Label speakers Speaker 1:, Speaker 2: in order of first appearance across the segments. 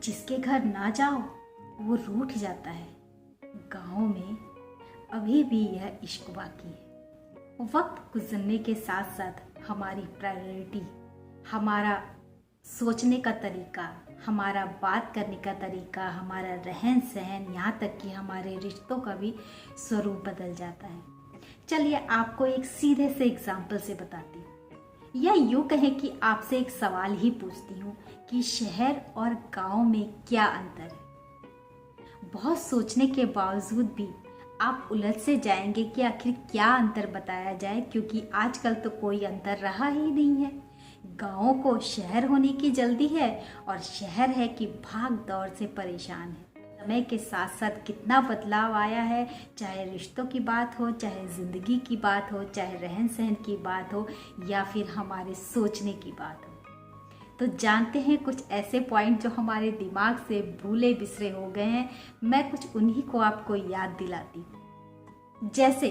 Speaker 1: जिसके घर ना जाओ वो रूठ जाता है। गाँव में अभी भी यह इश्क बाकी है। वक्त गुजरने के साथ साथ हमारी प्रायोरिटी, हमारा सोचने का तरीका, हमारा बात करने का तरीका, हमारा रहन सहन, यहाँ तक कि हमारे रिश्तों का भी स्वरूप बदल जाता है। चलिए आपको एक सीधे से एग्जाम्पल से बताती हूँ, या यूँ कहें कि आपसे एक सवाल ही पूछती हूँ कि शहर और गांव में क्या अंतर है। बहुत सोचने के बावजूद भी आप उलझ से जाएंगे कि आखिर क्या अंतर बताया जाए, क्योंकि आजकल तो कोई अंतर रहा ही नहीं है। गाँव को शहर होने की जल्दी है और शहर है कि भाग दौड़ से परेशान है। समय के साथ साथ कितना बदलाव आया है, चाहे रिश्तों की बात हो, चाहे ज़िंदगी की बात हो, चाहे रहन सहन की बात हो, या फिर हमारे सोचने की बात हो। तो जानते हैं कुछ ऐसे पॉइंट जो हमारे दिमाग से भूले बिसरे हो गए हैं। मैं कुछ उन्हीं को आपको याद दिलाती हूँ। जैसे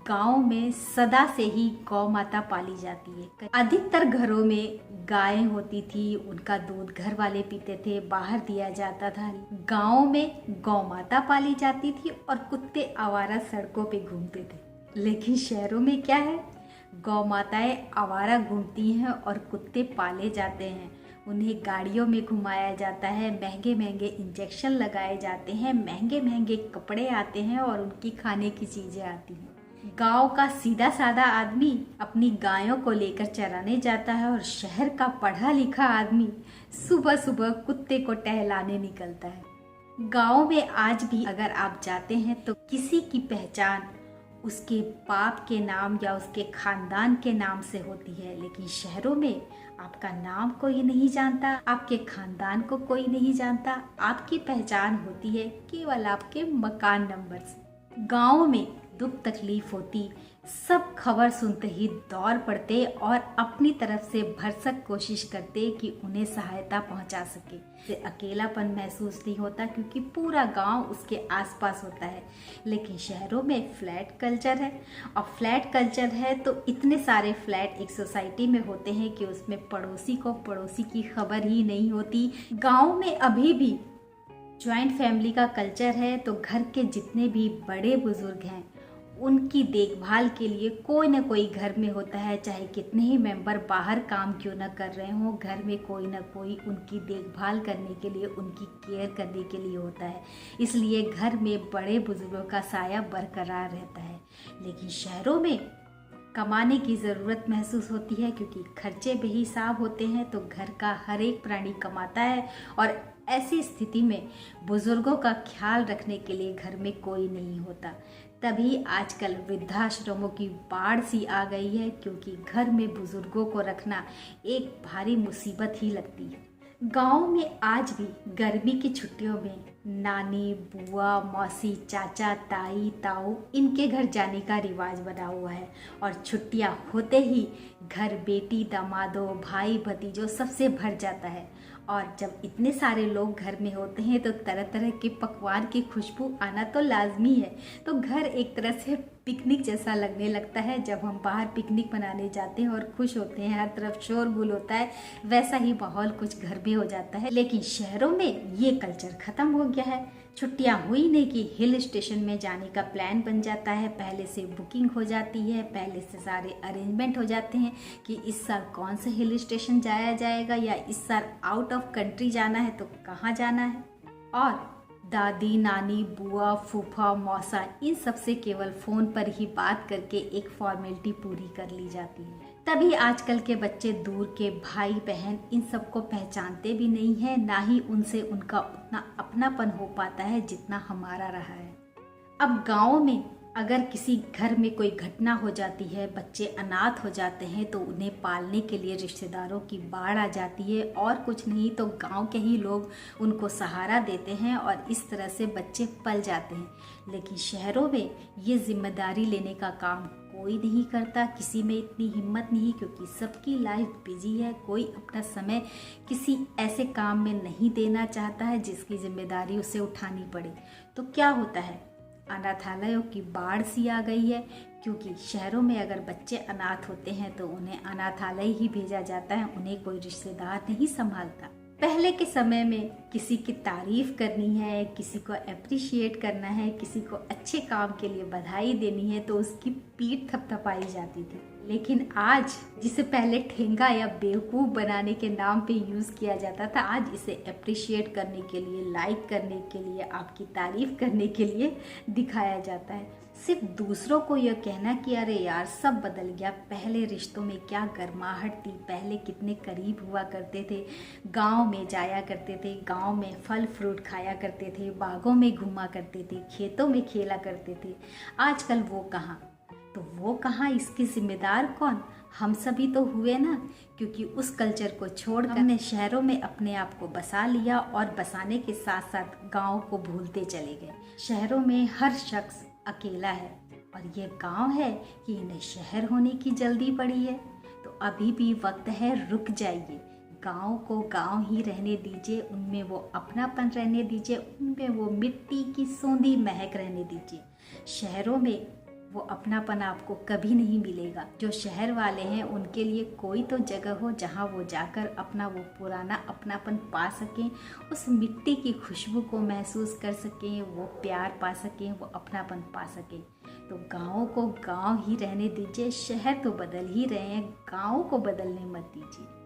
Speaker 1: गांव में सदा से ही गौ माता पाली जाती है। अधिकतर घरों में गायें होती थी, उनका दूध घर वाले पीते थे, बाहर दिया जाता था। गांव में गौ माता पाली जाती थी और कुत्ते आवारा सड़कों पे घूमते थे। लेकिन शहरों में क्या है, गौ माताएं आवारा घूमती हैं और कुत्ते पाले जाते हैं। उन्हें गाड़ियों में घुमाया जाता है, महंगे महंगे इंजेक्शन लगाए जाते हैं, महंगे महंगे कपड़े आते हैं और उनकी खाने की चीज़ें आती हैं। गांव का सीधा साधा आदमी अपनी गायों को लेकर चराने जाता है और शहर का पढ़ा लिखा आदमी सुबह सुबह कुत्ते को टहलाने निकलता है। गांव में आज भी अगर आप जाते हैं तो किसी की पहचान उसके बाप के नाम या उसके खानदान के नाम से होती है, लेकिन शहरों में आपका नाम कोई नहीं जानता, आपके खानदान को कोई नहीं जानता। आपकी पहचान होती है केवल आपके मकान नंबर से। गांव में दुख तकलीफ होती, सब खबर सुनते ही दौड़ पड़ते और अपनी तरफ से भरसक कोशिश करते कि उन्हें सहायता पहुंचा सके। से अकेलापन महसूस नहीं होता क्योंकि पूरा गांव उसके आसपास होता है। लेकिन शहरों में फ्लैट कल्चर है, और फ्लैट कल्चर है तो इतने सारे फ्लैट एक सोसाइटी में होते हैं कि उसमें पड़ोसी को पड़ोसी की खबर ही नहीं होती। गाँव में अभी भी ज्वाइंट फैमिली का कल्चर है, तो घर के जितने भी बड़े बुजुर्ग हैं उनकी देखभाल के लिए कोई ना कोई घर में होता है। चाहे कितने ही मेंबर बाहर काम क्यों ना कर रहे हों, घर में कोई ना कोई उनकी देखभाल करने के लिए, उनकी केयर करने के लिए होता है। इसलिए घर में बड़े बुजुर्गों का साया बरकरार रहता है। लेकिन शहरों में कमाने की ज़रूरत महसूस होती है क्योंकि खर्चे बेहिसाब होते हैं, तो घर का हर एक प्राणी कमाता है और ऐसी स्थिति में बुजुर्गों का ख्याल रखने के लिए घर में कोई नहीं होता। तभी आजकल वृद्धाश्रमों की बाढ़ सी आ गई है, क्योंकि घर में बुजुर्गों को रखना एक भारी मुसीबत ही लगती है। गांव में आज भी गर्मी की छुट्टियों में नानी, बुआ, मौसी, चाचा, ताई, ताऊ इनके घर जाने का रिवाज बना हुआ है। और छुट्टियां होते ही घर बेटी, दामादों, भाई, भतीजों सबसे भर जाता है। और जब इतने सारे लोग घर में होते हैं तो तरह तरह के पकवान की खुशबू आना तो लाजमी है। तो घर एक तरह से पिकनिक जैसा लगने लगता है। जब हम बाहर पिकनिक मनाने जाते हैं और खुश होते हैं, हर तरफ शोरगुल होता है, वैसा ही माहौल कुछ घर में हो जाता है। लेकिन शहरों में ये कल्चर खत्म हो गया है। छुट्टियां हुई नहीं कि हिल स्टेशन में जाने का प्लान बन जाता है, पहले से बुकिंग हो जाती है, पहले से सारे अरेंजमेंट हो जाते हैं कि इस साल कौन से हिल स्टेशन जाया जाएगा, या इस साल आउट ऑफ कंट्री जाना है तो कहाँ जाना है। और दादी, नानी, बुआ, फूफा, मौसा इन सब से केवल फ़ोन पर ही बात करके एक फॉर्मेलिटी पूरी कर ली जाती है। तभी आजकल के बच्चे दूर के भाई बहन इन सबको पहचानते भी नहीं हैं, ना ही उनसे उनका उतना अपनापन हो पाता है जितना हमारा रहा है। अब गाँव में अगर किसी घर में कोई घटना हो जाती है, बच्चे अनाथ हो जाते हैं, तो उन्हें पालने के लिए रिश्तेदारों की बाढ़ आ जाती है, और कुछ नहीं तो गांव के ही लोग उनको सहारा देते हैं और इस तरह से बच्चे पल जाते हैं। लेकिन शहरों में ये जिम्मेदारी लेने का काम कोई नहीं करता, किसी में इतनी हिम्मत नहीं, क्योंकि सबकी लाइफ बिजी है। कोई अपना समय किसी ऐसे काम में नहीं देना चाहता है जिसकी जिम्मेदारी उसे उठानी पड़े। तो क्या होता है, अनाथालयों की बाढ़ सी आ गई है, क्योंकि शहरों में अगर बच्चे अनाथ होते हैं तो उन्हें अनाथालय ही भेजा जाता है, उन्हें कोई रिश्तेदार नहीं संभालता। पहले के समय में किसी की तारीफ करनी है, किसी को अप्रिशिएट करना है, किसी को अच्छे काम के लिए बधाई देनी है तो उसकी पीठ थपथपाई जाती थी। लेकिन आज जिसे पहले ठेंगा या बेवकूफ़ बनाने के नाम पे यूज़ किया जाता था, आज इसे अप्रिशिएट करने के लिए, लाइक करने के लिए, आपकी तारीफ करने के लिए दिखाया जाता है। सिर्फ दूसरों को यह कहना कि अरे यार सब बदल गया, पहले रिश्तों में क्या गर्माहट थी, पहले कितने करीब हुआ करते थे, गांव में जाया करते थे, गांव में फल फ्रूट खाया करते थे, बागों में घूमा करते थे, खेतों में खेला करते थे। आजकल वो कहाँ, तो वो कहाँ, इसके जिम्मेदार कौन? हम सभी तो हुए ना, क्योंकि उस कल्चर को छोड़कर हमने शहरों में अपने आप को बसा लिया और बसाने के साथ साथ गाँव को भूलते चले गए। शहरों में हर शख्स अकेला है और ये गांव है कि इन्हें शहर होने की जल्दी पड़ी है। तो अभी भी वक्त है, रुक जाइए, गांव को गांव ही रहने दीजिए, उनमें वो अपनापन रहने दीजिए, उनमें वो मिट्टी की सोंधी महक रहने दीजिए। शहरों में वो अपनापन आपको कभी नहीं मिलेगा। जो शहर वाले हैं उनके लिए कोई तो जगह हो जहाँ वो जाकर अपना वो पुराना अपनापन पा सकें, उस मिट्टी की खुशबू को महसूस कर सकें, वो प्यार पा सकें, वो अपनापन पा सकें। तो गाँव को गाँव ही रहने दीजिए। शहर तो बदल ही रहे हैं, गाँव को बदलने मत दीजिए।